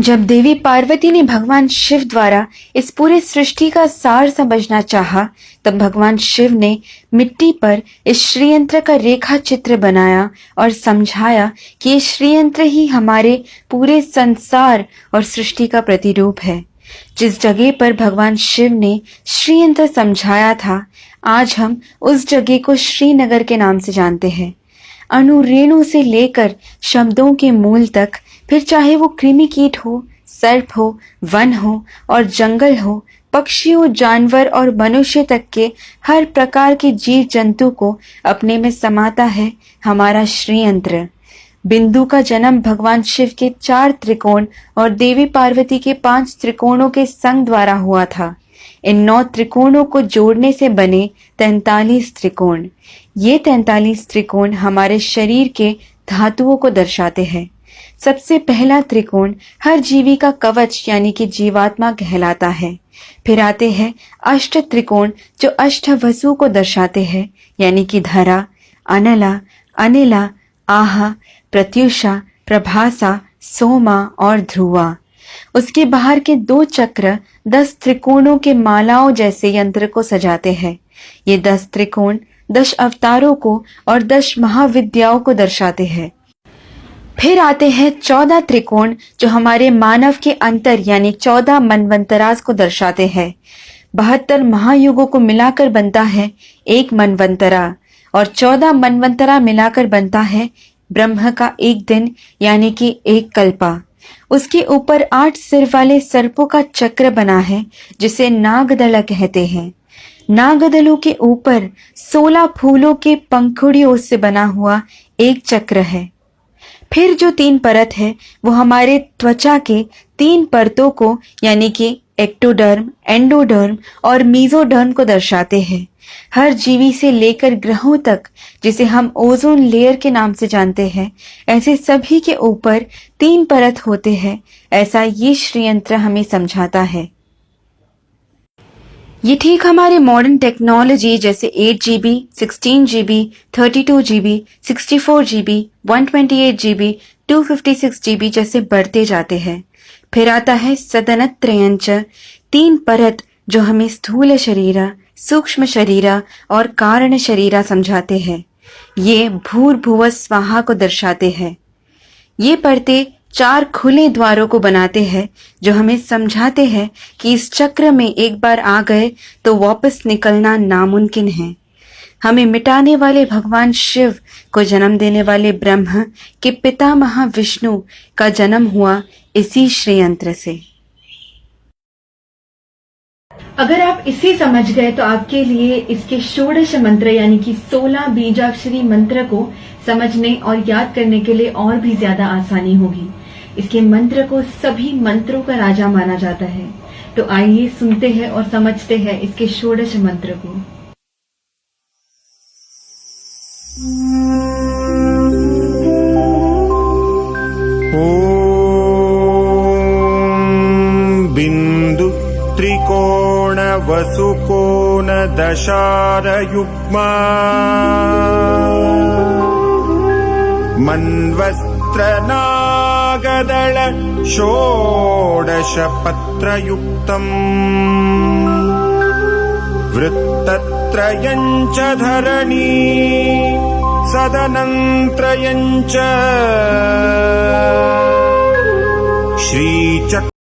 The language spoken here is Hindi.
जब देवी पार्वती ने भगवान शिव द्वारा इस पूरे सृष्टि का सार समझना चाहा, तब भगवान शिव ने मिट्टी पर इस श्रीयंत्र का रेखा चित्र बनाया और समझाया कि ये श्रीयंत्र ही हमारे पूरे संसार और सृष्टि का प्रतिरूप है। जिस जगह पर भगवान शिव ने श्रीयंत्र समझाया था, आज हम उस जगह को श्रीनगर के नाम से जानते हैं। अणु रेणु से लेकर शब्दों के मूल तक, फिर चाहे वो कृमि कीट हो, सर्प हो, वन हो और जंगल हो, पक्षियों, जानवर और मनुष्य तक के हर प्रकार के जीव जंतु को अपने में समाता है हमारा श्रीयंत्र। बिंदु का जन्म भगवान शिव के 4 त्रिकोण और देवी पार्वती के 5 त्रिकोणों के संग द्वारा हुआ था। इन 9 त्रिकोणों को जोड़ने से बने 43 त्रिकोण। ये 43 त्रिकोण हमारे शरीर के धातुओं को दर्शाते हैं। सबसे पहला त्रिकोण हर जीवी का कवच यानी कि जीवात्मा कहलाता है। फिर आते हैं अष्ट त्रिकोण जो अष्ट वसु को दर्शाते हैं, यानी कि धरा, अनला, अनिला, आहा, प्रत्युषा, प्रभासा, सोमा और ध्रुवा। उसके बाहर के 2 चक्र 10 त्रिकोणों के मालाओं जैसे यंत्र को सजाते हैं। ये 10 त्रिकोण 10 अवतारों को और 10 महाविद्याओं को दर्शाते हैं। फिर आते हैं 14 त्रिकोण जो हमारे मानव के अंतर यानी 14 मनवंतरास को दर्शाते हैं। 72 महायुगों को मिलाकर बनता है एक मनवंतरा और 14 मनवंतरा मिलाकर बनता है ब्रह्म का एक दिन यानी कि एक कल्पा। उसके ऊपर 8 सिर वाले सर्पों का चक्र बना है जिसे नागदल कहते हैं। नागदलों के ऊपर 16 फूलों के पंखुड़ियों से बना हुआ एक चक्र है। फिर जो 3 परत है वो हमारे त्वचा के 3 परतों को यानी कि एक्टोडर्म, एंडोडर्म और मीजोडर्म को दर्शाते हैं। हर जीवी से लेकर ग्रहों तक, जिसे हम ओजोन लेयर के नाम से जानते हैं, ऐसे सभी के ऊपर 3 परत होते हैं। ऐसा ये श्रीयंत्र हमें समझाता है। ये ठीक हमारे मॉडर्न टेक्नोलॉजी जैसे 8 GB, 16 GB, 32 GB, 64 GB, 128 GB, 256 GB जैसे बढ़ते जाते हैं। फिर आता है सदनत्रयंच, 3 परत जो हमें स्थूल शरीरा, सूक्ष्म शरीरा और कारण शरीरा समझाते हैं। ये भूर्भुव स्वाहा को दर्शाते हैं। ये परतें 4 खुले द्वारों को बनाते हैं जो हमें समझाते हैं कि इस चक्र में एक बार आ गए तो वापस निकलना नामुमकिन है। हमें मिटाने वाले भगवान शिव को जन्म देने वाले ब्रह्म के पितामह विष्णु का जन्म हुआ इसी श्रीयंत्र से। अगर आप इसे समझ गए तो आपके लिए इसके षोडश मंत्र यानी कि 16 बीजाक्षरी मंत्र को समझने और याद करने के लिए और भी ज्यादा आसानी होगी। इसके मंत्र को सभी मंत्रों का राजा माना जाता है। तो आइए सुनते हैं और समझते हैं इसके षोडश मंत्र को। ओम बिंदु त्रिकोण वसुकोण दशार युग्मा मन्वस्त्र नागदल षोडश पत्रयुक्तम् वृत्तत्रयञ्च धरणी सदनंत्रयञ्च श्रीचक्र